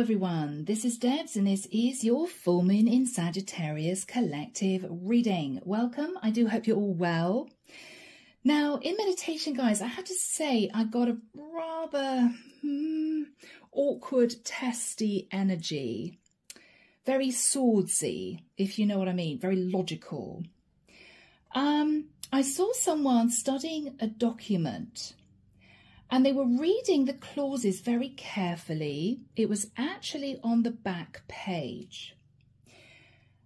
everyone, this is Debs and this is your full moon in Sagittarius collective reading. Welcome, I do hope you're all well. Now in meditation guys, I have to say I got a rather awkward testy energy. Very swordsy, if you know what I mean, very logical. I saw someone studying a document and they were reading the clauses very carefully. It was actually on the back page.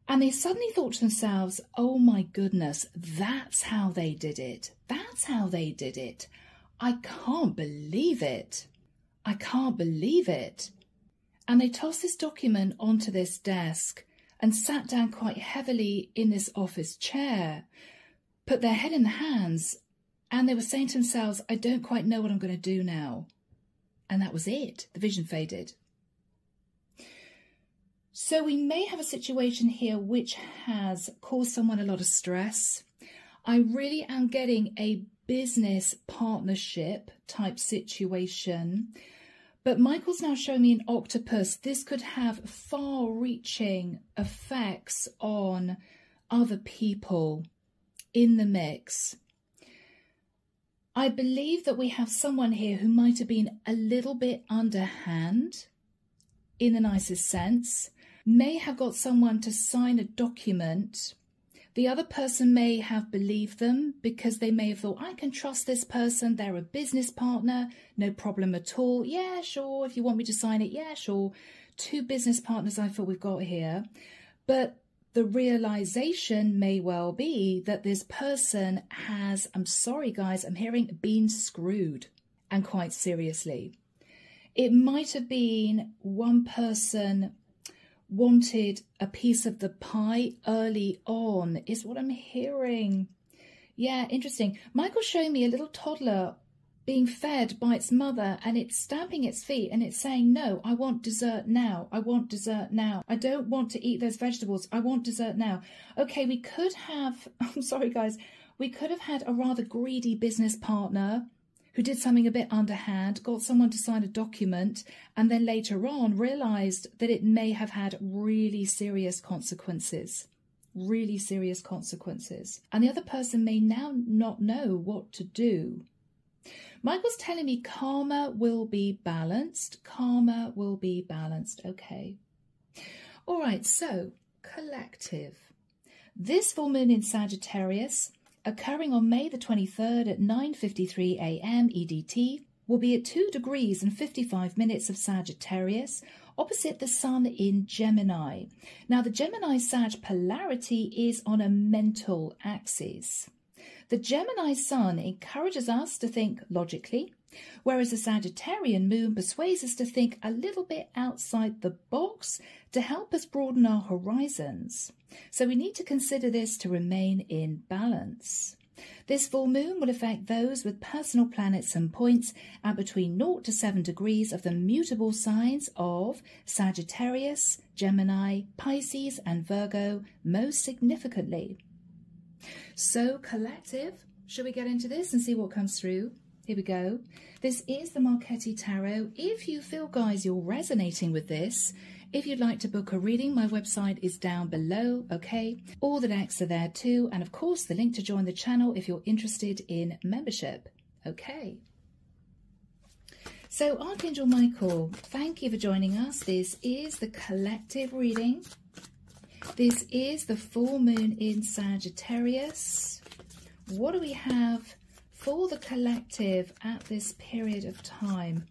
And they suddenly thought to themselves, oh my goodness, that's how they did it. That's how they did it. I can't believe it. I can't believe it. And they tossed this document onto this desk and sat down quite heavily in this office chair, put their head in the hands, and they were saying to themselves, I don't quite know what I'm going to do now. And that was it. The vision faded. So we may have a situation here which has caused someone a lot of stress. I really am getting a business partnership type situation. But Michael's now showing me an octopus. This could have far-reaching effects on other people in the mix. I believe that we have someone here who might have been a little bit underhand, in the nicest sense, may have got someone to sign a document. The other person may have believed them because they may have thought, I can trust this person, they're a business partner, no problem at all. Yeah, sure, if you want me to sign it, yeah, sure. Two business partners I thought we've got here. But the realization may well be that this person has, I'm sorry guys, I'm hearing been screwed, and quite seriously. It might have been one person wanted a piece of the pie early on, is what I'm hearing. Yeah, interesting. Michael's showing me a little toddler being fed by its mother and it's stamping its feet and it's saying, no, I want dessert now. I want dessert now. I don't want to eat those vegetables. I want dessert now. Okay, we could have, I'm sorry guys, we could have had a rather greedy business partner who did something a bit underhand, got someone to sign a document, and then later on realized that it may have had really serious consequences. Really serious consequences. And the other person may now not know what to do. Michael's telling me karma will be balanced. Karma will be balanced. Okay. All right. So collective. This full moon in Sagittarius, occurring on May the 23rd at 9:53 a.m. EDT, will be at 2 degrees and 55 minutes of Sagittarius, opposite the Sun in Gemini. Now, the Gemini-Sag polarity is on a mental axis. The Gemini Sun encourages us to think logically, whereas the Sagittarian Moon persuades us to think a little bit outside the box to help us broaden our horizons. So we need to consider this to remain in balance. This full moon will affect those with personal planets and points at between 0 to 7 degrees of the mutable signs of Sagittarius, Gemini, Pisces and Virgo most significantly. So collective, should we get into this and see what comes through? Here we go. This is the Marchetti Tarot. If you feel, guys, you're resonating with this, if you'd like to book a reading, my website is down below, okay? All the decks are there too, and of course the link to join the channel if you're interested in membership, okay? So Archangel Michael, thank you for joining us. This is the collective reading. This is the full moon in Sagittarius. What do we have for the collective at this period of time?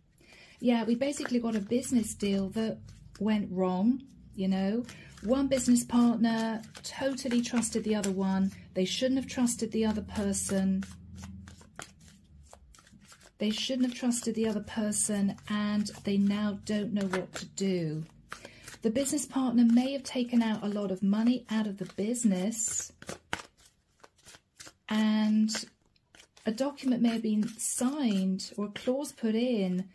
Yeah, we basically got a business deal that went wrong, you know. One business partner totally trusted the other one. They shouldn't have trusted the other person. They shouldn't have trusted the other person, and they now don't know what to do. The business partner may have taken out a lot of money out of the business, and a document may have been signed or a clause put in,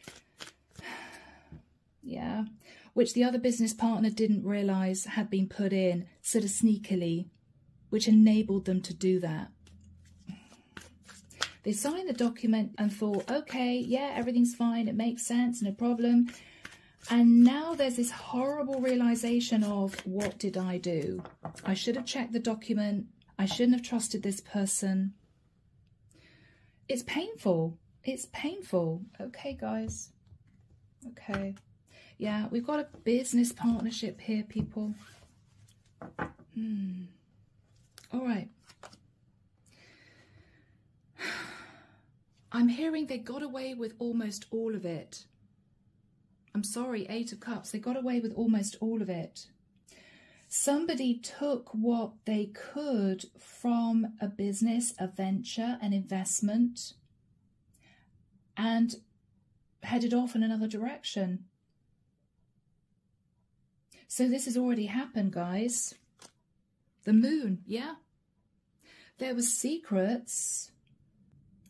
yeah, which the other business partner didn't realise had been put in sort of sneakily, which enabled them to do that. They signed the document and thought, okay, yeah, everything's fine, it makes sense, no problem. And now there's this horrible realization of, what did I do? I should have checked the document. I shouldn't have trusted this person. It's painful. It's painful. Okay, guys. Okay. Yeah, we've got a business partnership here, people. All right. I'm hearing they got away with almost all of it. I'm sorry, 8 of Cups. They got away with almost all of it. Somebody took what they could from a business, a venture, an investment, and headed off in another direction. So this has already happened, guys. The moon, yeah. There were secrets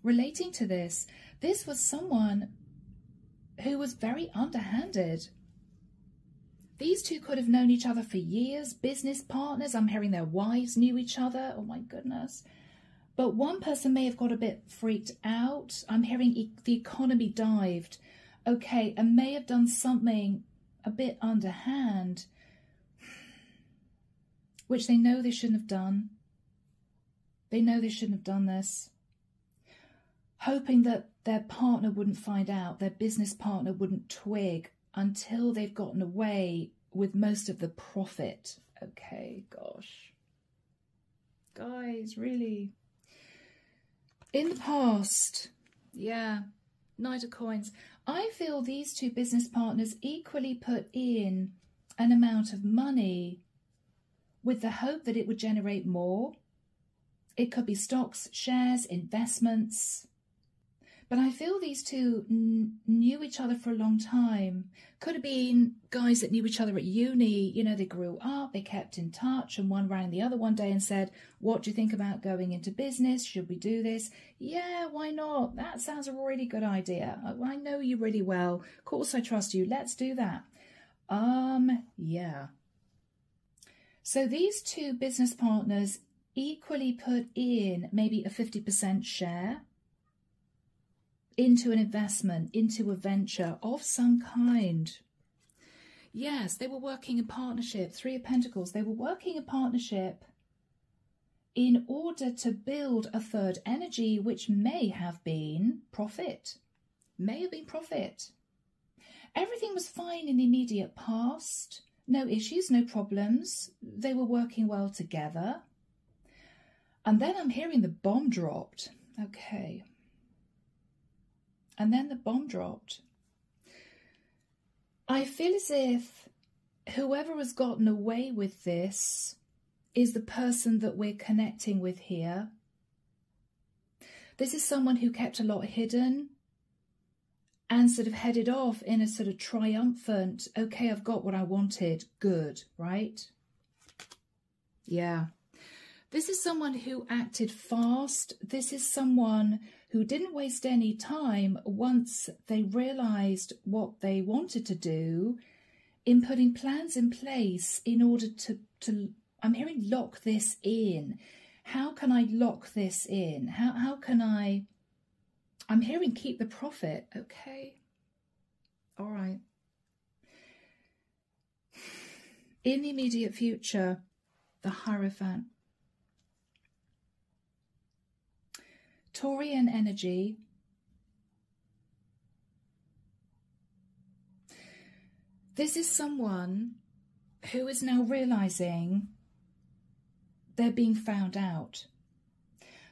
relating to this. This was someone who was very underhanded. These two could have known each other for years, business partners. I'm hearing their wives knew each other. Oh my goodness. But one person may have got a bit freaked out. I'm hearing the economy dived. Okay, and may have done something a bit underhand, which they know they shouldn't have done. They know they shouldn't have done this. Hoping that their partner wouldn't find out, their business partner wouldn't twig until they've gotten away with most of the profit. Okay, gosh. Guys, really. In the past, yeah, Knight of Coins. I feel these two business partners equally put in an amount of money with the hope that it would generate more. It could be stocks, shares, investments. But I feel these two knew each other for a long time. Could have been guys that knew each other at uni. You know, they grew up, they kept in touch, and one rang the other one day and said, what do you think about going into business? Should we do this? Yeah, why not? That sounds a really good idea. I know you really well. Of course I trust you. Let's do that. Yeah. So these two business partners equally put in maybe a 50% share into an investment, into a venture of some kind. Yes, they were working in partnership. 3 of Pentacles. They were working in partnership in order to build a third energy, which may have been profit. May have been profit. Everything was fine in the immediate past. No issues, no problems. They were working well together. And then I'm hearing the bomb dropped. Okay. And then the bomb dropped. I feel as if whoever has gotten away with this is the person that we're connecting with here. This is someone who kept a lot hidden and sort of headed off in a sort of triumphant, okay, I've got what I wanted, good, right? Yeah. This is someone who acted fast. This is someone who didn't waste any time once they realised what they wanted to do in putting plans in place in order to I'm hearing lock this in. How can I lock this in? How can I'm hearing keep the profit. Okay. All right. In the immediate future, the Hierophant. Taurian energy. This is someone who is now realizing they're being found out.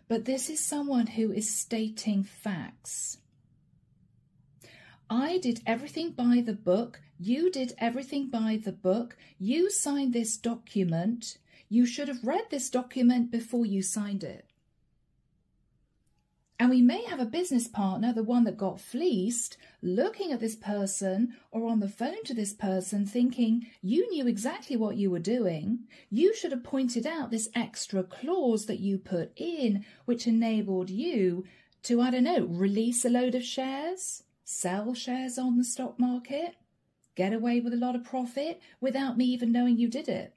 But this is someone who is stating facts. I did everything by the book. You did everything by the book. You signed this document. You should have read this document before you signed it. And we may have a business partner, the one that got fleeced, looking at this person or on the phone to this person thinking, you knew exactly what you were doing. You should have pointed out this extra clause that you put in, which enabled you to, I don't know, release a load of shares, sell shares on the stock market, get away with a lot of profit without me even knowing you did it.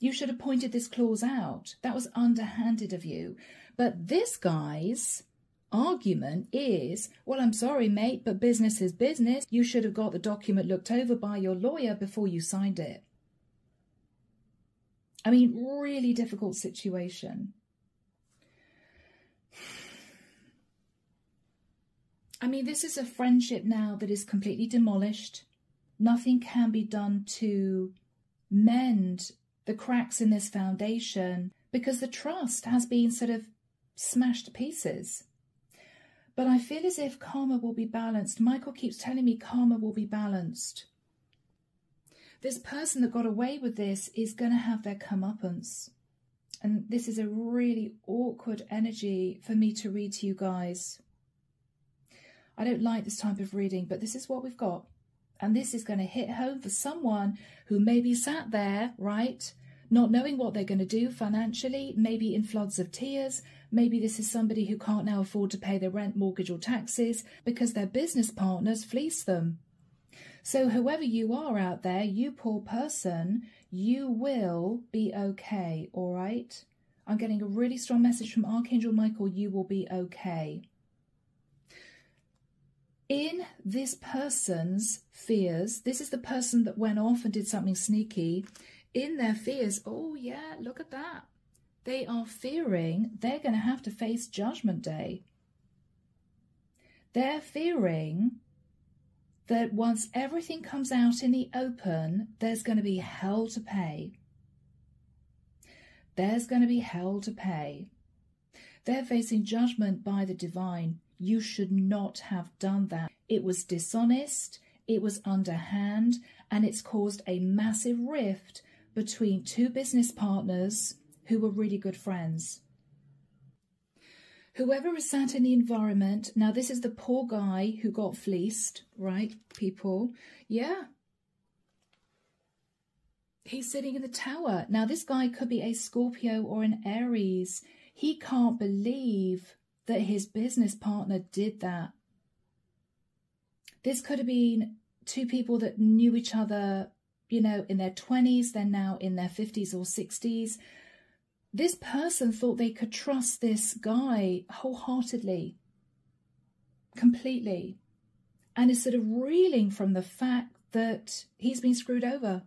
You should have pointed this clause out. That was underhanded of you. But this, guys, argument is, well, I'm sorry, mate, but business is business. You should have got the document looked over by your lawyer before you signed it. I mean, really difficult situation. I mean, this is a friendship now that is completely demolished. Nothing can be done to mend the cracks in this foundation because the trust has been sort of smashed to pieces. But I feel as if karma will be balanced. Michael keeps telling me karma will be balanced. This person that got away with this is going to have their comeuppance. And this is a really awkward energy for me to read to you guys. I don't like this type of reading, but this is what we've got. And this is going to hit home for someone who maybe sat there, right, not knowing what they're going to do financially, maybe in floods of tears. Maybe this is somebody who can't now afford to pay their rent, mortgage or taxes because their business partners fleece them. So whoever you are out there, you poor person, you will be okay, all right? I'm getting a really strong message from Archangel Michael, you will be okay. In this person's fears, this is the person that went off and did something sneaky. In their fears, oh yeah, look at that. They are fearing they're going to have to face Judgment Day. They're fearing that once everything comes out in the open, there's going to be hell to pay. There's going to be hell to pay. They're facing judgment by the divine. You should not have done that. It was dishonest, it was underhand, and it's caused a massive rift between two business partners who were really good friends. Whoever is sat in the environment, now this is the poor guy who got fleeced, right, people? Yeah. He's sitting in the tower. Now this guy could be a Scorpio or an Aries. He can't believe that his business partner did that. This could have been two people that knew each other, you know, in their 20s, they're now in their 50s or 60s. This person thought they could trust this guy wholeheartedly, completely, and is sort of reeling from the fact that he's been screwed over.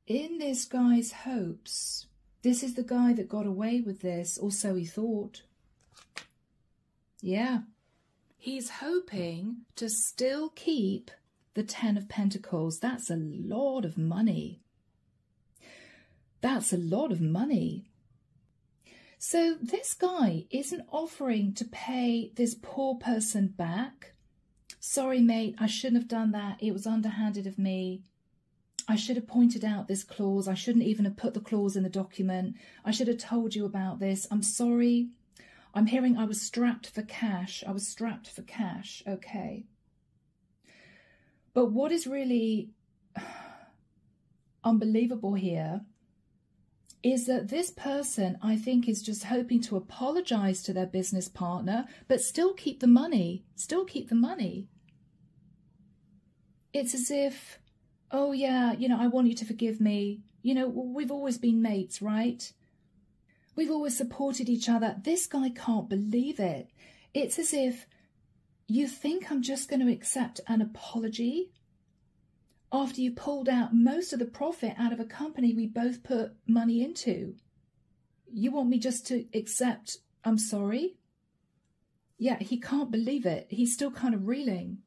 In this guy's hopes, this is the guy that got away with this, or so he thought. Yeah, he's hoping to still keep the 10 of Pentacles. That's a lot of money. That's a lot of money. So this guy isn't offering to pay this poor person back. Sorry, mate, I shouldn't have done that. It was underhanded of me. I should have pointed out this clause. I shouldn't even have put the clause in the document. I should have told you about this. I'm sorry. I'm hearing I was strapped for cash. I was strapped for cash. Okay. But what is really unbelievable here is that this person, I think, is just hoping to apologize to their business partner, but still keep the money. Still keep the money. It's as if, oh yeah, you know, I want you to forgive me. You know, we've always been mates, right? We've always supported each other. This guy can't believe it. It's as if you think I'm just going to accept an apology after you pulled out most of the profit out of a company we both put money into. You want me just to accept, I'm sorry? Yeah, he can't believe it. He's still kind of reeling.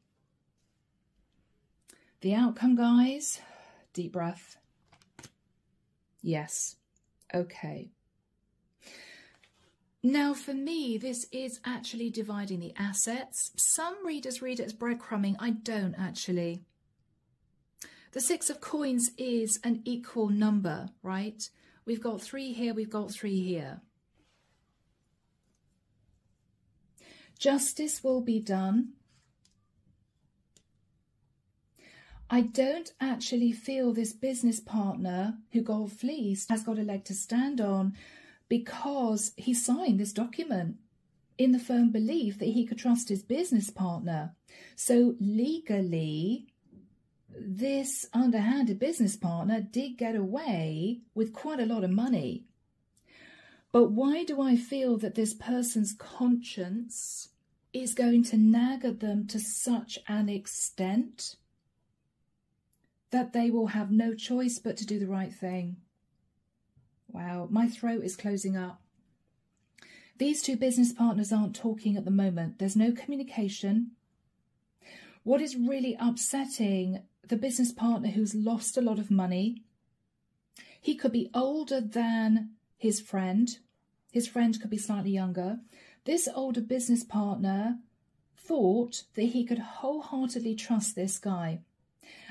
The outcome, guys, deep breath. Yes. Okay. Now, for me, this is actually dividing the assets. Some readers read it as breadcrumbing. I don't actually. The 6 of coins is an equal number, right? We've got 3 here, we've got 3 here. Justice will be done. I don't actually feel this business partner who got fleeced has got a leg to stand on because he signed this document in the firm belief that he could trust his business partner. So legally, this underhanded business partner did get away with quite a lot of money. But why do I feel that this person's conscience is going to nag at them to such an extent that they will have no choice but to do the right thing? Wow, my throat is closing up. These two business partners aren't talking at the moment. There's no communication. What is really upsetting the business partner who's lost a lot of money, he could be older than his friend. His friend could be slightly younger. This older business partner thought that he could wholeheartedly trust this guy.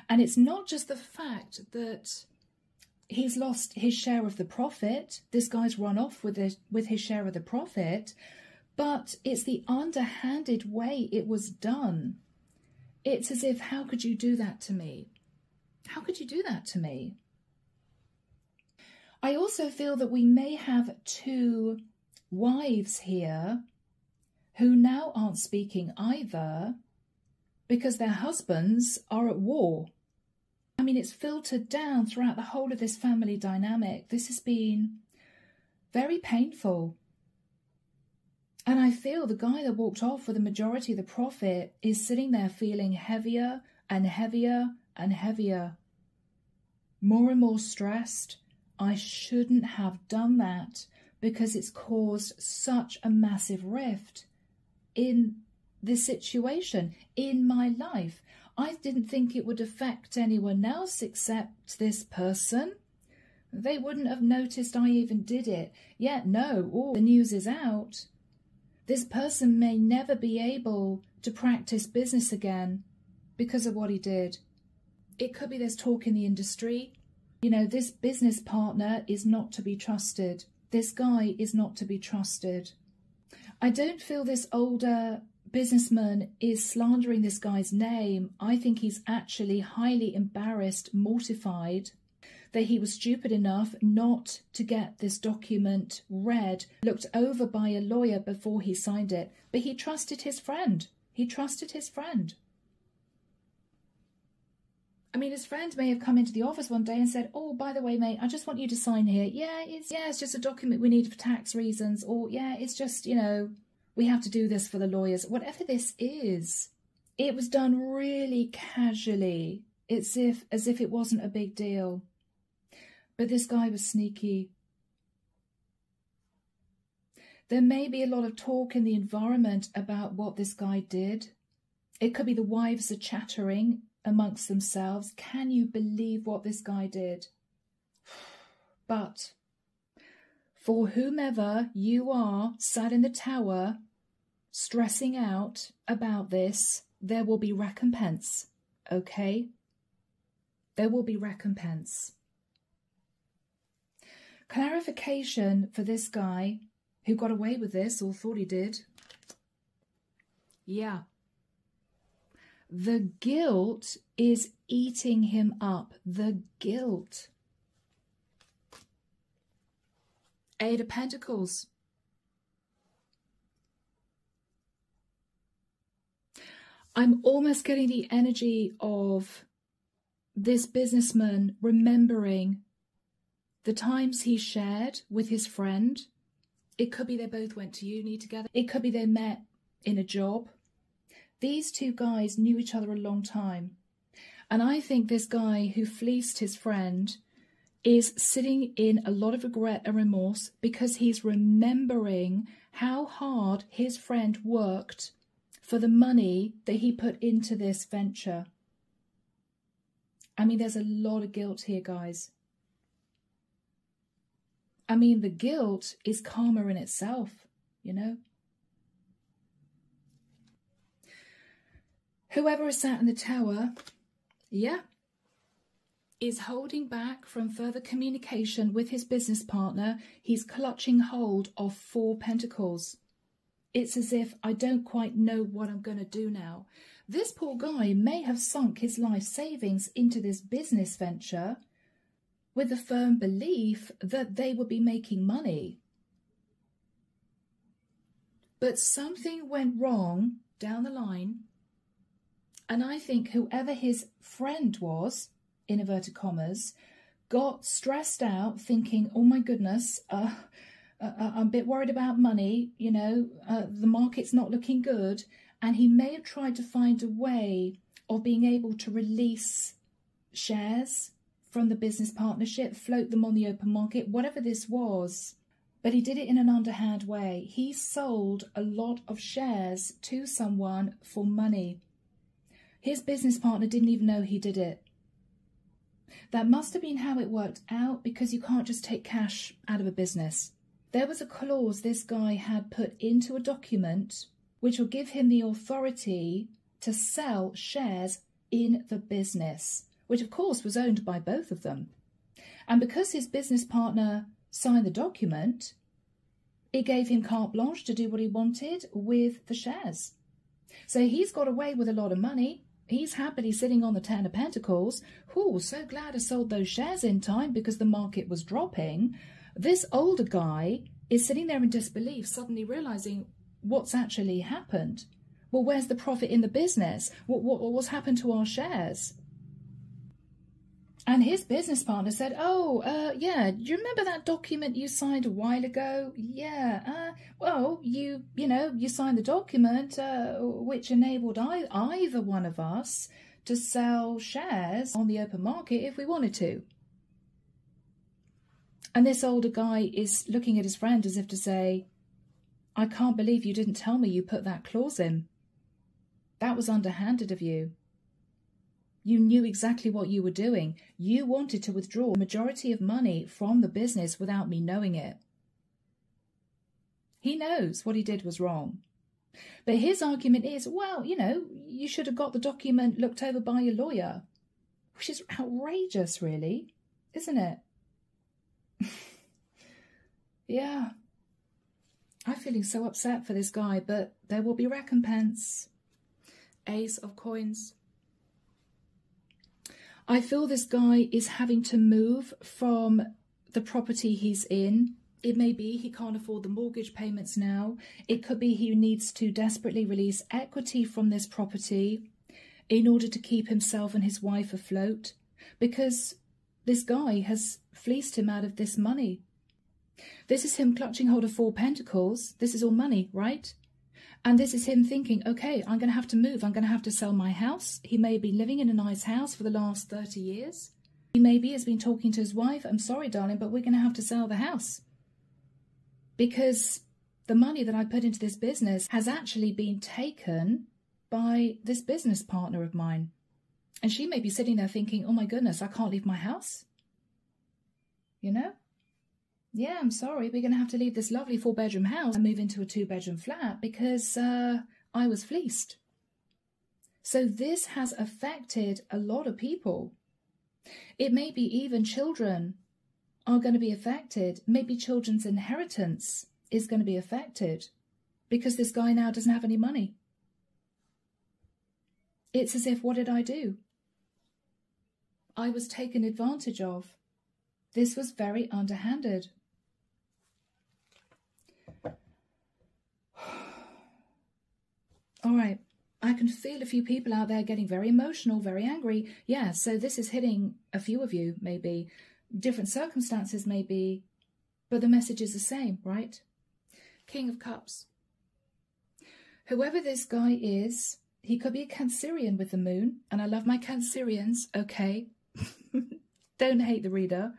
And it's not just the fact that he's lost his share of the profit. This guy's run off with his share of the profit, but it's the underhanded way it was done. It's as if, how could you do that to me? How could you do that to me? I also feel that we may have two wives here who now aren't speaking either because their husbands are at war. I mean, it's filtered down throughout the whole of this family dynamic. This has been very painful. And I feel the guy that walked off with the majority of the profit is sitting there feeling heavier and heavier and heavier. More and more stressed. I shouldn't have done that because it's caused such a massive rift in this situation, in my life. I didn't think it would affect anyone else except this person. They wouldn't have noticed I even did it. Yet no, the news is out. This person may never be able to practice business again because of what he did. It could be there's talk in the industry. You know, this business partner is not to be trusted. This guy is not to be trusted. I don't feel this older businessman is slandering this guy's name. I think he's actually highly embarrassed, mortified that he was stupid enough not to get this document read, looked over by a lawyer before he signed it. But he trusted his friend. He trusted his friend. I mean, his friend may have come into the office one day and said, oh, by the way, mate, I just want you to sign here. It's just a document we need for tax reasons. Or, yeah, it's just, you know, we have to do this for the lawyers. Whatever this is, it was done really casually. It's as if it wasn't a big deal. But this guy was sneaky. There may be a lot of talk in the environment about what this guy did. It could be the wives are chattering amongst themselves. Can you believe what this guy did? But for whomever you are sat in the tower stressing out about this, there will be recompense, okay? There will be recompense. Clarification for this guy who got away with this or thought he did. Yeah. The guilt is eating him up. The guilt. Eight of Pentacles. I'm almost getting the energy of this businessman remembering the times he shared with his friend. It could be they both went to uni together. It could be they met in a job. These two guys knew each other a long time. And I think this guy who fleeced his friend is sitting in a lot of regret and remorse because he's remembering how hard his friend worked for the money that he put into this venture. I mean, there's a lot of guilt here, guys. I mean, the guilt is karma in itself, you know. Whoever is sat in the tower, yeah, is holding back from further communication with his business partner. He's clutching hold of 4 Pentacles. It's as if I don't quite know what I'm going to do now. This poor guy may have sunk his life savings into this business venture with the firm belief that they would be making money. But something went wrong down the line, and I think whoever his friend was, in inverted commas, got stressed out thinking, oh my goodness, I'm a bit worried about money, you know, the market's not looking good. And he may have tried to find a way of being able to release shares from the business partnership, float them on the open market, whatever this was. But he did it in an underhand way. He sold a lot of shares to someone for money. His business partner didn't even know he did it. That must have been how it worked out, because you can't just take cash out of a business. There was a clause this guy had put into a document which will give him the authority to sell shares in the business, which of course was owned by both of them. And because his business partner signed the document, it gave him carte blanche to do what he wanted with the shares. So he's got away with a lot of money. He's happily sitting on the 10 of Pentacles. Oh, so glad I sold those shares in time because the market was dropping. This older guy is sitting there in disbelief, suddenly realizing what's actually happened. Well, where's the profit in the business? What's happened to our shares? And his business partner said, yeah, do you remember that document you signed a while ago? Yeah, well, you signed the document which enabled either one of us to sell shares on the open market if we wanted to. And this older guy is looking at his friend as if to say, I can't believe you didn't tell me you put that clause in. That was underhanded of you. You knew exactly what you were doing. You wanted to withdraw the majority of money from the business without me knowing it. He knows what he did was wrong. But his argument is, well, you know, you should have got the document looked over by your lawyer. Which is outrageous, really, isn't it? Yeah. I'm feeling so upset for this guy, but there will be recompense. Ace of Coins. I feel this guy is having to move from the property he's in. It may be he can't afford the mortgage payments now. It could be he needs to desperately release equity from this property in order to keep himself and his wife afloat, because this guy has fleeced him out of this money. This is him clutching hold of 4 pentacles. This is all money, right? And this is him thinking, okay, I'm going to have to move. I'm going to have to sell my house. He may be living in a nice house for the last 30 years. He maybe has been talking to his wife. I'm sorry, darling, but we're going to have to sell the house. Because the money that I put into this business has actually been taken by this business partner of mine. And she may be sitting there thinking, oh my goodness, I can't leave my house. You know? Yeah, I'm sorry, we're going to have to leave this lovely 4-bedroom house and move into a 2-bedroom flat because I was fleeced. So this has affected a lot of people. It may be even children are going to be affected. Maybe children's inheritance is going to be affected because this guy now doesn't have any money. It's as if, what did I do? I was taken advantage of. This was very underhanded. All right, I can feel a few people out there getting very emotional, very angry. Yeah, so this is hitting a few of you, maybe. Different circumstances, maybe. But the message is the same, right? King of Cups. Whoever this guy is, he could be a Cancerian with the moon. And I love my Cancerians, okay? Don't hate the reader.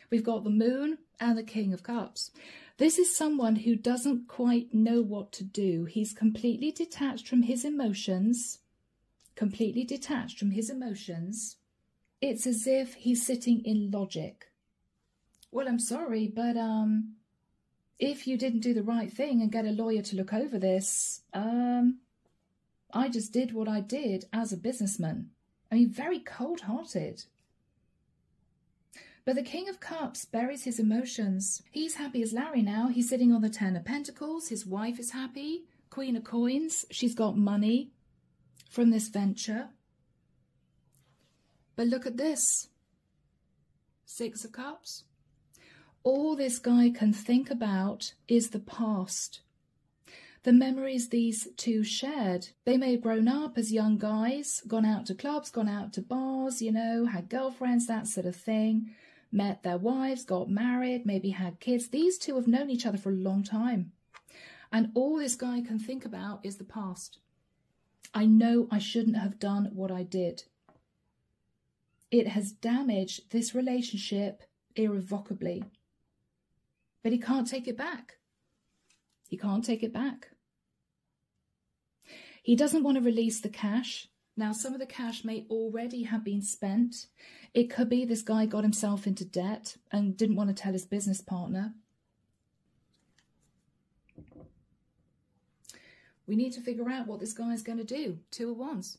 We've got the moon and the King of Cups. This is someone who doesn't quite know what to do. He's completely detached from his emotions. Completely detached from his emotions. It's as if he's sitting in logic. Well, I'm sorry, but if you didn't do the right thing and get a lawyer to look over this, I just did what I did as a businessman. I mean, very cold-hearted. But the King of Cups buries his emotions. He's happy as Larry now. He's sitting on the 10 of Pentacles. His wife is happy. Queen of Coins. She's got money from this venture. But look at this. 6 of Cups. All this guy can think about is the past. The memories these two shared. They may have grown up as young guys, gone out to clubs, gone out to bars, you know, had girlfriends, that sort of thing. met their wives, got married, maybe had kids. These two have known each other for a long time. And all this guy can think about is the past. I know I shouldn't have done what I did. It has damaged this relationship irrevocably. But he can't take it back. He can't take it back. He doesn't want to release the cash. Now, some of the cash may already have been spent. It could be this guy got himself into debt and didn't want to tell his business partner. We need to figure out what this guy is going to do. Two of Wands.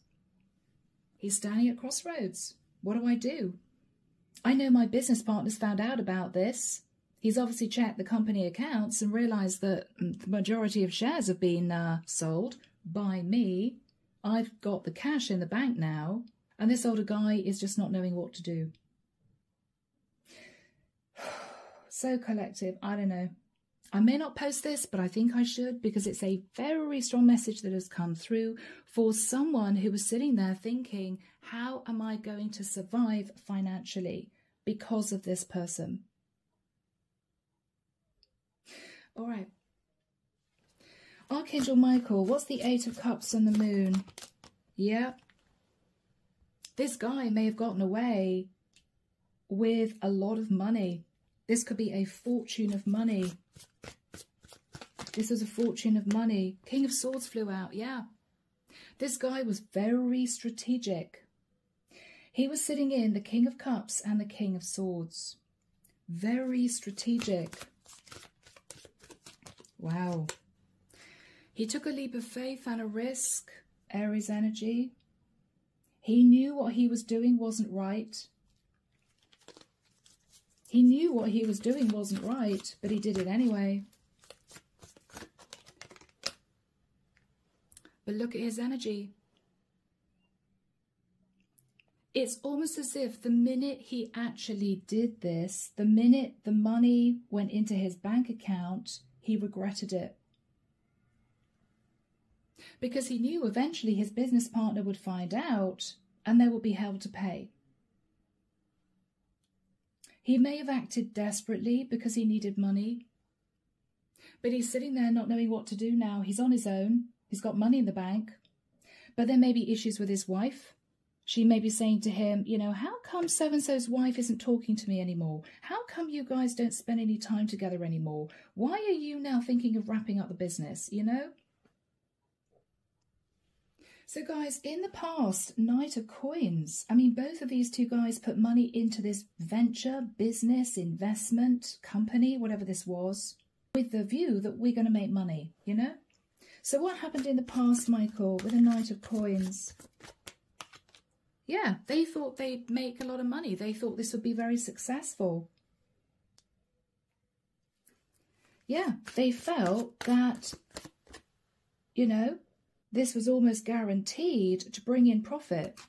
He's standing at crossroads. What do I do? I know my business partner's found out about this. He's obviously checked the company accounts and realised that the majority of shares have been sold by me. I've got the cash in the bank now, and this older guy is just not knowing what to do. So collective, I don't know. I may not post this, but I think I should, because it's a very strong message that has come through for someone who was sitting there thinking, how am I going to survive financially because of this person? All right. Archangel Michael, what's the Eight of Cups and the Moon? Yeah. This guy may have gotten away with a lot of money. This could be a fortune of money. This was a fortune of money. King of Swords flew out, yeah. This guy was very strategic. He was sitting in the King of Cups and the King of Swords. Very strategic. Wow. He took a leap of faith and a risk, Aries energy. He knew what he was doing wasn't right. He knew what he was doing wasn't right, but he did it anyway. But look at his energy. It's almost as if the minute he actually did this, the minute the money went into his bank account, he regretted it. Because he knew eventually his business partner would find out and they would be held to pay. He may have acted desperately because he needed money. But he's sitting there not knowing what to do now. He's on his own. He's got money in the bank. But there may be issues with his wife. She may be saying to him, you know, how come so-and-so's wife isn't talking to me anymore? How come you guys don't spend any time together anymore? Why are you now thinking of wrapping up the business, you know? So guys, in the past, Knight of Coins, I mean, both of these two guys put money into this venture, business, investment, company, whatever this was, with the view that we're going to make money, you know? So what happened in the past, Michael, with the Knight of Coins? Yeah, they thought they'd make a lot of money. They thought this would be very successful. Yeah, they felt that, you know, this was almost guaranteed to bring in profit.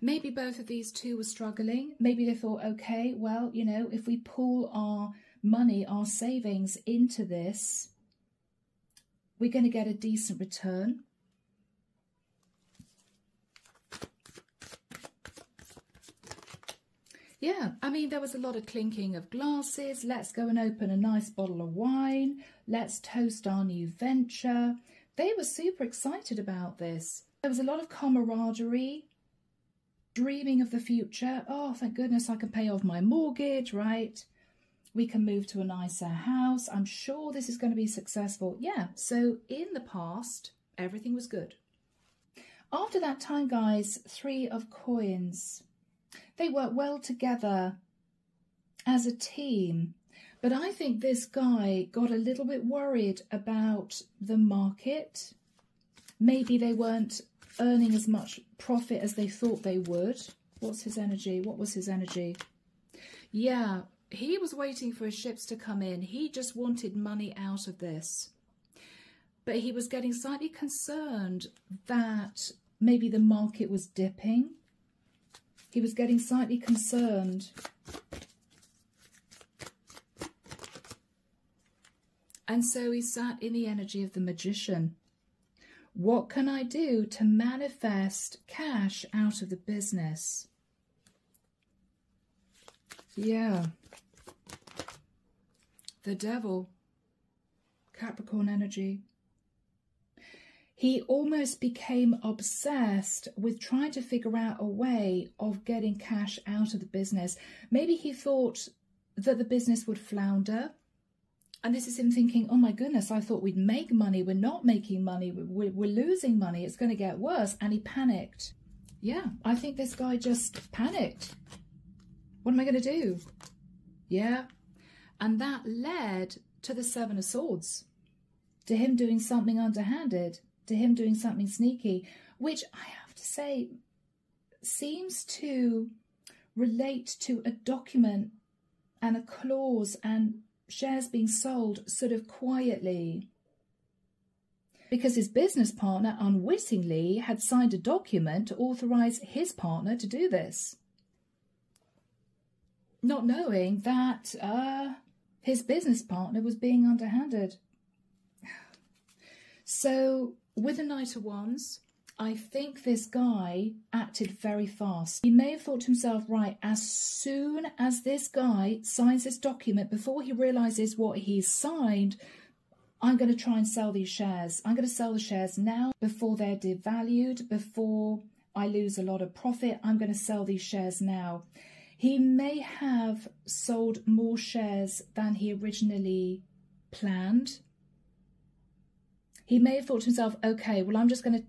Maybe both of these two were struggling. Maybe they thought, okay, well, you know, if we pool our money, our savings into this, we're going to get a decent return. Yeah, I mean, there was a lot of clinking of glasses. Let's go and open a nice bottle of wine. Let's toast our new venture. They were super excited about this. There was a lot of camaraderie, dreaming of the future. Oh, thank goodness I can pay off my mortgage, right? We can move to a nicer house. I'm sure this is going to be successful. Yeah, so in the past, everything was good. After that time, guys, Three of Coins. They work well together as a team. But I think this guy got a little bit worried about the market. Maybe they weren't earning as much profit as they thought they would. What's his energy? What was his energy? Yeah, he was waiting for his ships to come in. He just wanted money out of this. But he was getting slightly concerned that maybe the market was dipping. He was getting slightly concerned. And so he sat in the energy of the magician. What can I do to manifest cash out of the business? Yeah. The devil. Capricorn energy. He almost became obsessed with trying to figure out a way of getting cash out of the business. Maybe he thought that the business would flounder. And this is him thinking, oh my goodness, I thought we'd make money. We're not making money. We're losing money. It's going to get worse. And he panicked. Yeah, I think this guy just panicked. What am I going to do? Yeah. And that led to the Seven of Swords. To him doing something underhanded. To him doing something sneaky. Which I have to say seems to relate to a document and a clause and shares being sold sort of quietly. Because his business partner unwittingly had signed a document to authorize his partner to do this. Not knowing that his business partner was being underhanded. So with the Knight of Wands, I think this guy acted very fast. He may have thought to himself, right, as soon as this guy signs this document, before he realizes what he's signed, I'm going to try and sell these shares. I'm going to sell the shares now before they're devalued, before I lose a lot of profit. I'm going to sell these shares now. He may have sold more shares than he originally planned. He may have thought to himself, okay, well, I'm just going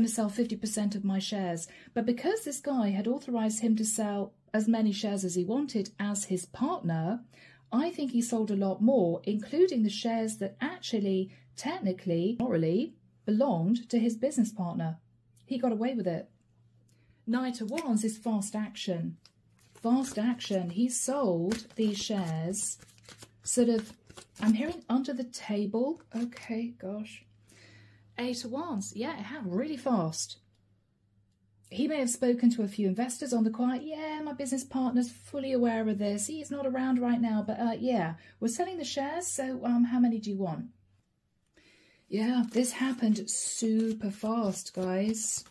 to sell 50% of my shares. But because this guy had authorized him to sell as many shares as he wanted as his partner, I think he sold a lot more, including the shares that actually, technically, morally, belonged to his business partner. He got away with it. Knight of Wands is fast action. Fast action. He sold these shares sort of, I'm hearing under the table. Okay, gosh. Eight of Wands. Yeah, it happened really fast. He may have spoken to a few investors on the quiet. Yeah, my business partner's fully aware of this. He's not around right now, but yeah, we're selling the shares. So how many do you want? Yeah, this happened super fast, guys.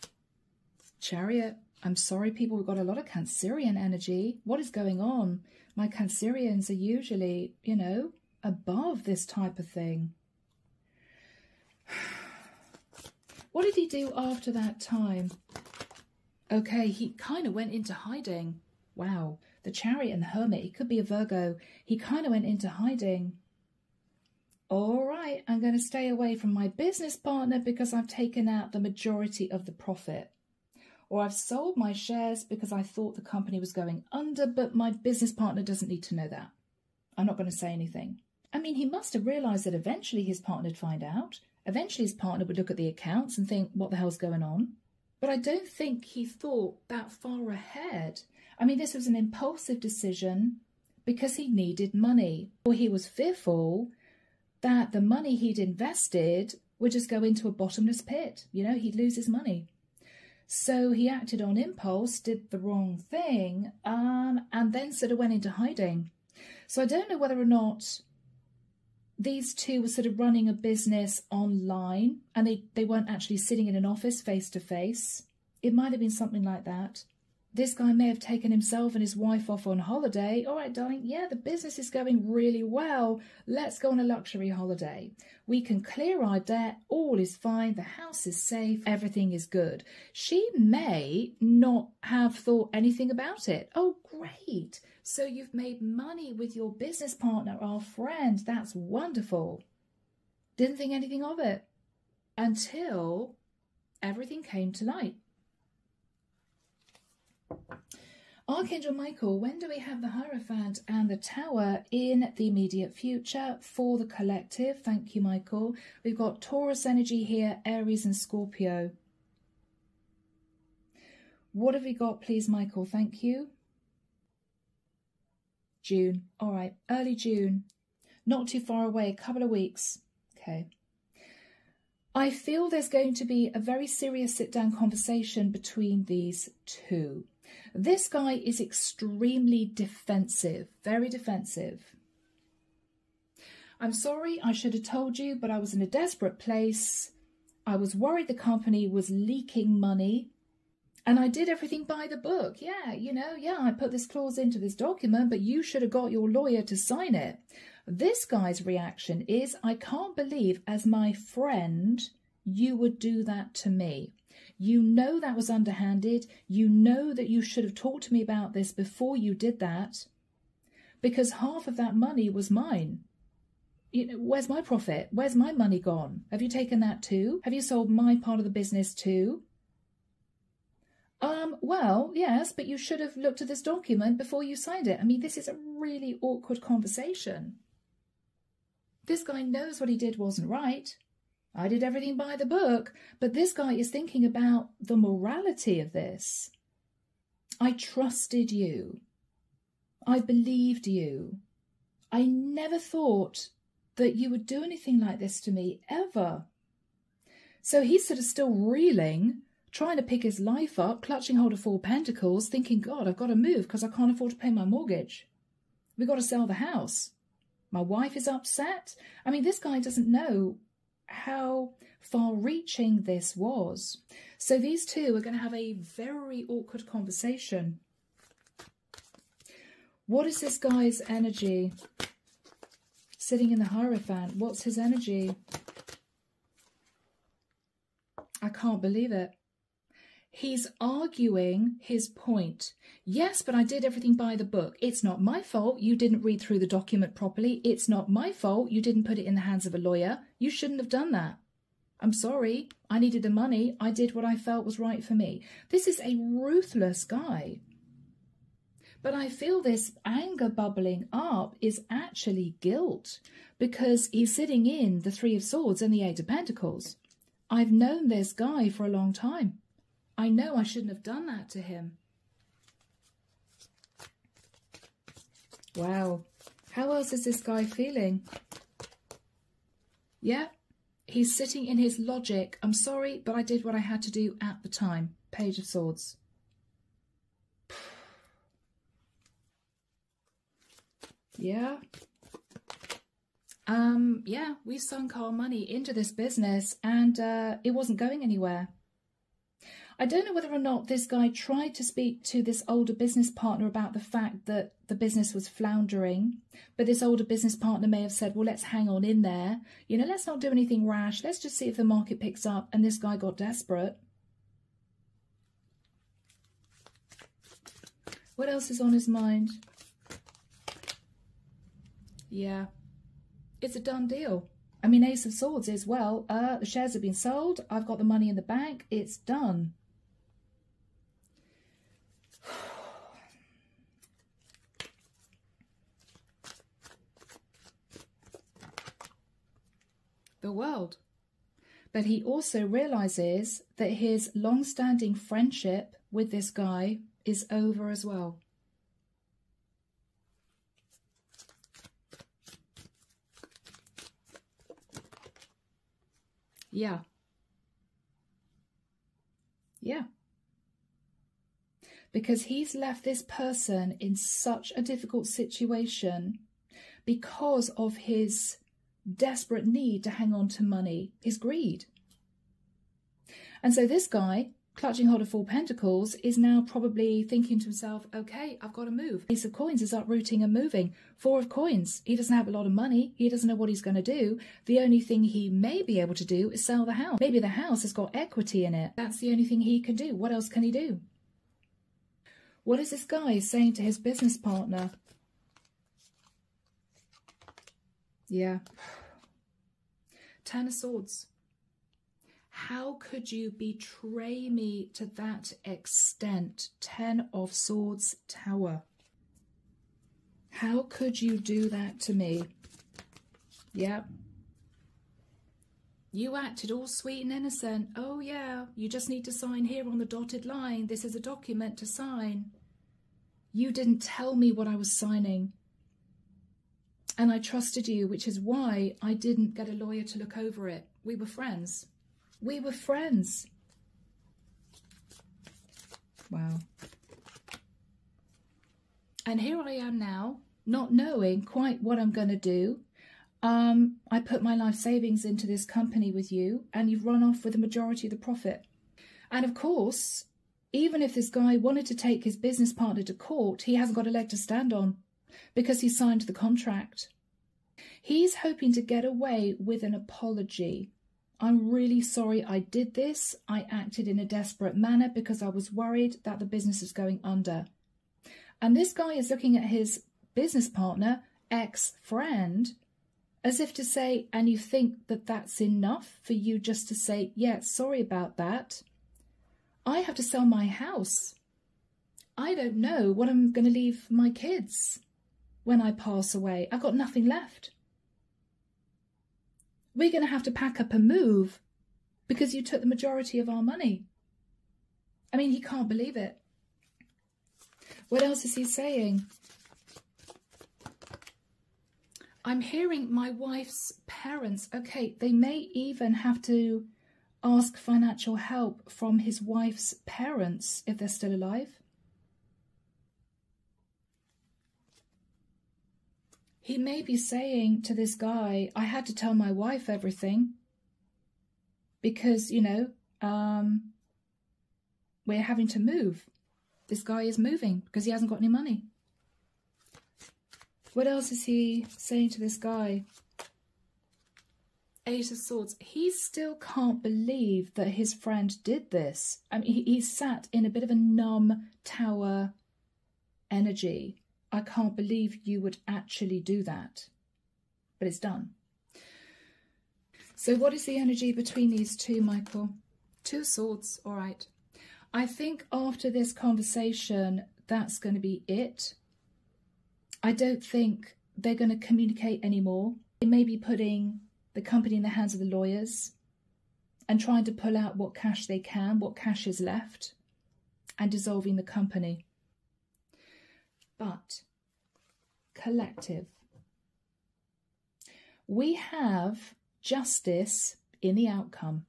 Chariot. I'm sorry, people. We've got a lot of Cancerian energy. What is going on? My Cancerians are usually, you know, above this type of thing. What did he do after that time? Okay, he kind of went into hiding. Wow. The Chariot and the Hermit, he could be a Virgo. He kind of went into hiding. All right, I'm going to stay away from my business partner because I've taken out the majority of the profit. Or I've sold my shares because I thought the company was going under, but my business partner doesn't need to know that. I'm not going to say anything. I mean, he must have realised that eventually his partner would find out. Eventually his partner would look at the accounts and think, what the hell's going on? But I don't think he thought that far ahead. I mean, this was an impulsive decision because he needed money. Or he was fearful that the money he'd invested would just go into a bottomless pit. You know, he'd lose his money. So he acted on impulse, did the wrong thing, and then sort of went into hiding. So I don't know whether or not these two were sort of running a business online and they weren't actually sitting in an office face to face. It might have been something like that. This guy may have taken himself and his wife off on holiday. All right, darling, yeah, the business is going really well. Let's go on a luxury holiday. We can clear our debt. All is fine. The house is safe. Everything is good. She may not have thought anything about it. Oh, great. So you've made money with your business partner, our friend. That's wonderful. Didn't think anything of it until everything came to light. Archangel Michael, when do we have the Hierophant and the Tower in the immediate future for the collective? Thank you, Michael. We've got Taurus energy here, Aries and Scorpio. What have we got, please, Michael? Thank you. June. All right, early June. Not too far away, a couple of weeks. Okay. I feel there's going to be a very serious sit-down conversation between these two. This guy is extremely defensive, very defensive. I'm sorry, I should have told you, but I was in a desperate place. I was worried the company was leaking money. And I did everything by the book. Yeah, you know, yeah, I put this clause into this document, but you should have got your lawyer to sign it. This guy's reaction is, I can't believe as my friend, you would do that to me. You know that was underhanded. You know that you should have talked to me about this before you did that, because half of that money was mine. You know, where's my profit? Where's my money gone? Have you taken that too? Have you sold my part of the business too? Well, yes, but you should have looked at this document before you signed it. I mean, this is a really awkward conversation. This guy knows what he did wasn't right. I did everything by the book, but this guy is thinking about the morality of this. I trusted you. I believed you. I never thought that you would do anything like this to me, ever. So he's sort of still reeling, trying to pick his life up, clutching hold of 4 pentacles, thinking, God, I've got to move because I can't afford to pay my mortgage. We've got to sell the house. My wife is upset. I mean, this guy doesn't know how far-reaching this was. So these two are going to have a very awkward conversation. What is this guy's energy? Sitting in the Hierophant, what's his energy? I can't believe it. He's arguing his point. Yes, but I did everything by the book. It's not my fault you didn't read through the document properly. It's not my fault you didn't put it in the hands of a lawyer. You shouldn't have done that. I'm sorry. I needed the money. I did what I felt was right for me. This is a ruthless guy. But I feel this anger bubbling up is actually guilt, because he's sitting in the 3 of Swords and the 8 of Pentacles. I've known this guy for a long time. I know I shouldn't have done that to him. Wow. How else is this guy feeling? Yeah, he's sitting in his logic. I'm sorry, but I did what I had to do at the time. Page of Swords. Yeah. Yeah, we sunk our money into this business and it wasn't going anywhere. I don't know whether or not this guy tried to speak to this older business partner about the fact that the business was floundering, but this older business partner may have said, well, let's hang on in there. You know, let's not do anything rash. Let's just see if the market picks up. And this guy got desperate. What else is on his mind? Yeah, it's a done deal. I mean, Ace of Swords is, well, the shares have been sold. I've got the money in the bank. It's done. The World. But he also realizes that his long-standing friendship with this guy is over as well. Yeah. Yeah. Because he's left this person in such a difficult situation because of his desperate need to hang on to money, his greed. And so this guy, clutching hold of 4 pentacles, is now probably thinking to himself, okay, I've got to move. Ace of Coins is uprooting and moving. 4 of Coins, he doesn't have a lot of money. He doesn't know what he's going to do. The only thing he may be able to do is sell the house. Maybe the house has got equity in it. That's the only thing he can do. What else can he do? What is this guy saying to his business partner? Yeah. 10 of Swords. How could you betray me to that extent? 10 of Swords, Tower. How could you do that to me? Yeah. You acted all sweet and innocent. Oh yeah, you just need to sign here on the dotted line. This is a document to sign. You didn't tell me what I was signing. And I trusted you, which is why I didn't get a lawyer to look over it. We were friends. We were friends. Wow. And here I am now, not knowing quite what I'm going to do. I put my life savings into this company with you, and you've run off with the majority of the profit. And of course, even if this guy wanted to take his business partner to court, he hasn't got a leg to stand on because he signed the contract. He's hoping to get away with an apology. I'm really sorry I did this. I acted in a desperate manner because I was worried that the business is going under. And this guy is looking at his business partner, ex-friend, as if to say, and you think that that's enough for you just to say, yeah, sorry about that. I have to sell my house. I don't know what I'm going to leave my kids when I pass away. I've got nothing left. We're going to have to pack up and move because you took the majority of our money. I mean, he can't believe it. What else is he saying? I'm hearing my wife's parents. Okay, they may even have to ask financial help from his wife's parents if they're still alive. He may be saying to this guy, I had to tell my wife everything because, you know, we're having to move. This guy is moving because he hasn't got any money. What else is he saying to this guy? Eight of Swords. He still can't believe that his friend did this. I mean, he's sat in a bit of a numb tower energy. I can't believe you would actually do that. But it's done. So what is the energy between these two, Michael? Two of Swords. All right. I think after this conversation, that's going to be it. I don't think they're going to communicate anymore. They may be putting the company in the hands of the lawyers and trying to pull out what cash they can, what cash is left, and dissolving the company. But collective. We have justice in the outcome.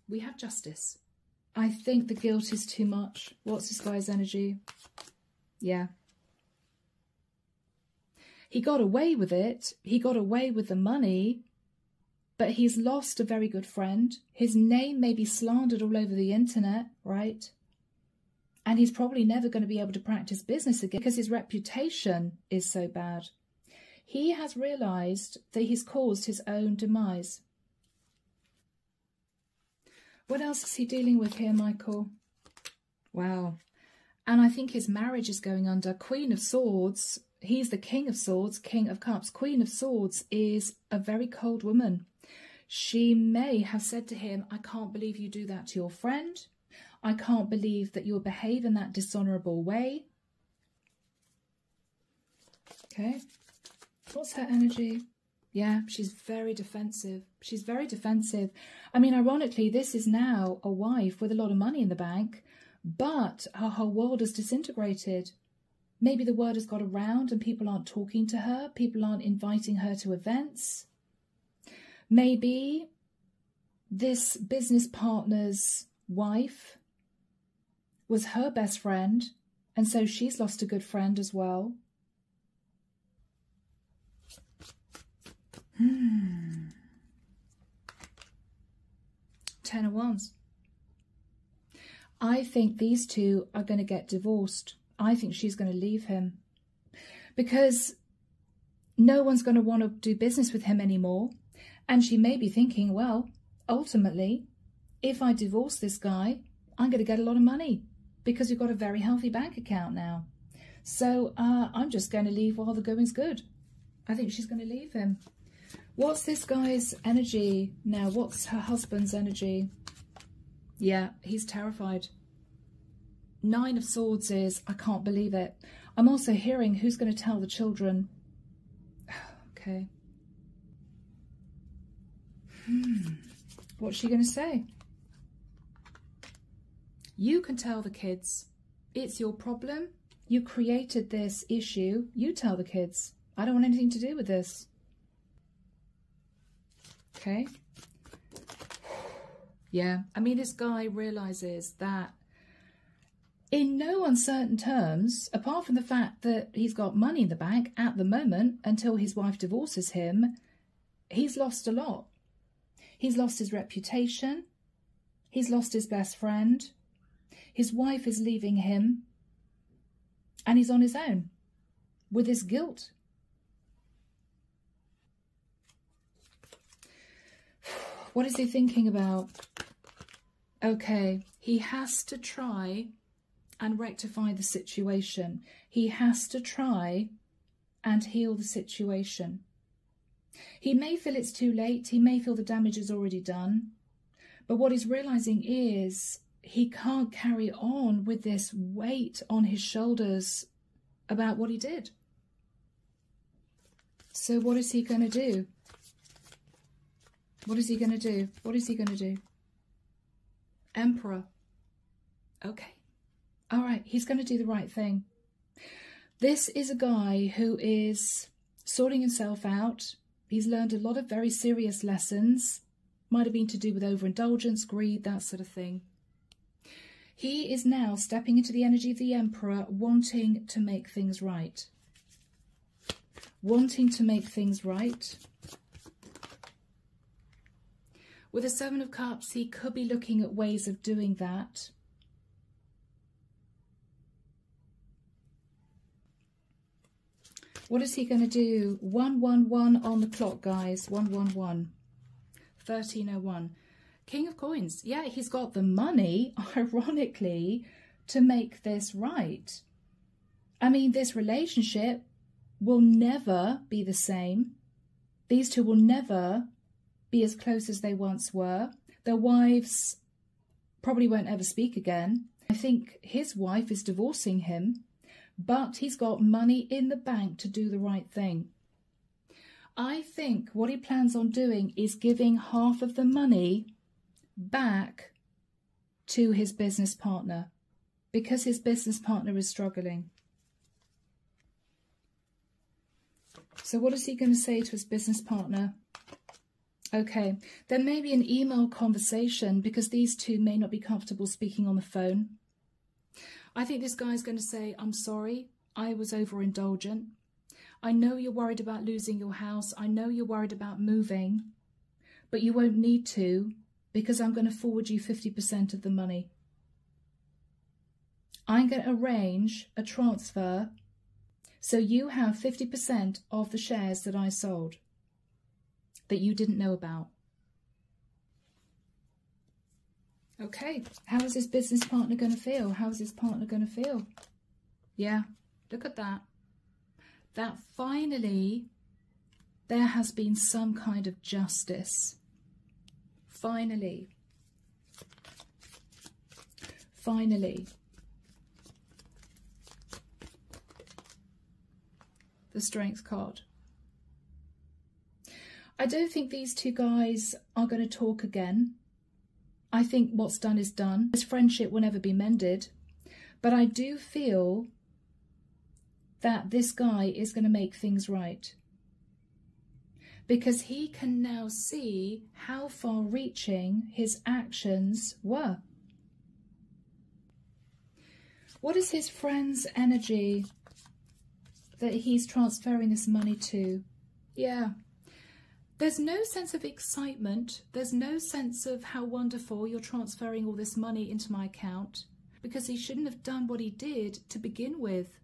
We have justice. I think the guilt is too much. What's this guy's energy? Yeah. He got away with it. He got away with the money, but he's lost a very good friend. His name may be slandered all over the internet, right? And he's probably never going to be able to practice business again because his reputation is so bad. He has realized that he's caused his own demise. What else is he dealing with here, Michael? Wow. And I think his marriage is going under. Queen of Swords. He's the King of Swords, King of Cups. Queen of Swords is a very cold woman. She may have said to him, I can't believe you do that to your friend. I can't believe that you'll behave in that dishonourable way. Okay. What's her energy? Yeah, she's very defensive. She's very defensive. I mean, ironically, this is now a wife with a lot of money in the bank, but her whole world is disintegrated. Maybe the word has got around and people aren't talking to her. People aren't inviting her to events. Maybe this business partner's wife was her best friend, and so she's lost a good friend as well. Ten of Wands. I think these two are going to get divorced. I think she's going to leave him because no one's going to want to do business with him anymore. And she may be thinking, well, ultimately, if I divorce this guy, I'm going to get a lot of money because you've got a very healthy bank account now. So I'm just going to leave while the going's good. I think she's going to leave him. What's this guy's energy now? What's her husband's energy? Yeah, he's terrified. Nine of Swords is, I can't believe it. I'm also hearing who's going to tell the children. Okay. What's she going to say? You can tell the kids. It's your problem. You created this issue. You tell the kids. I don't want anything to do with this. Okay. Yeah. I mean, this guy realizes that in no uncertain terms, apart from the fact that he's got money in the bank at the moment until his wife divorces him, he's lost a lot. He's lost his reputation. He's lost his best friend. His wife is leaving him and he's on his own with his guilt. What is he thinking about? Okay, he has to try and rectify the situation. He has to try and heal the situation. He may feel it's too late. He may feel the damage is already done. But what he's realizing is he can't carry on with this weight on his shoulders about what he did. So what is he going to do? What is he going to do? What is he going to do? Emperor. Okay. All right. He's going to do the right thing. This is a guy who is sorting himself out. He's learned a lot of very serious lessons. Might have been to do with overindulgence, greed, that sort of thing. He is now stepping into the energy of the Emperor, wanting to make things right. Wanting to make things right. With the Seven of Cups, he could be looking at ways of doing that. What is he going to do? 111 on the clock, guys. 111. 1301. King of Coins. Yeah, he's got the money, ironically, to make this right. I mean, this relationship will never be the same. These two will never be as close as they once were. Their wives probably won't ever speak again. I think his wife is divorcing him, but he's got money in the bank to do the right thing. I think what he plans on doing is giving half of the money back to his business partner because his business partner is struggling. So what is he going to say to his business partner? Okay, there may be an email conversation because these two may not be comfortable speaking on the phone. I think this guy's going to say, I'm sorry, I was overindulgent. I know you're worried about losing your house. I know you're worried about moving, but you won't need to because I'm going to forward you 50% of the money. I'm going to arrange a transfer so you have 50% of the shares that I sold that you didn't know about. Okay, how is his business partner going to feel? How is his partner going to feel? Yeah, look at that. That finally there has been some kind of justice. Finally. Finally. The Strength card. I don't think these two guys are going to talk again. I think what's done is done. This friendship will never be mended. But I do feel that this guy is going to make things right. Because he can now see how far-reaching his actions were. What is his friend's energy that he's transferring this money to? Yeah. There's no sense of excitement. There's no sense of how wonderful you're transferring all this money into my account, because he shouldn't have done what he did to begin with.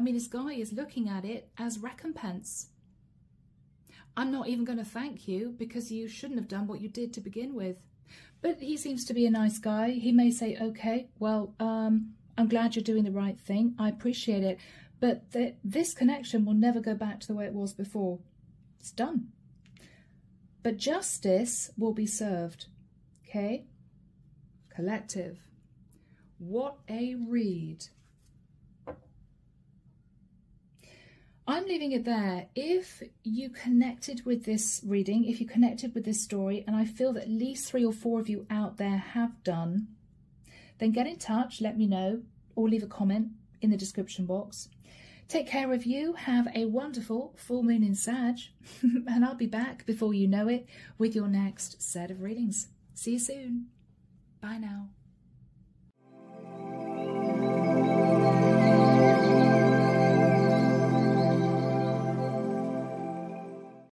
I mean, this guy is looking at it as recompense. I'm not even going to thank you because you shouldn't have done what you did to begin with. But he seems to be a nice guy. He may say, okay, well, I'm glad you're doing the right thing. I appreciate it. But this connection will never go back to the way it was before. It's done. But justice will be served. Okay? Collective. What a read. I'm leaving it there. If you connected with this reading, if you connected with this story, and I feel that at least 3 or 4 of you out there have done, then get in touch, let me know, or leave a comment in the description box. Take care of you. Have a wonderful full moon in Sag, and I'll be back before you know it with your next set of readings. See you soon. Bye now.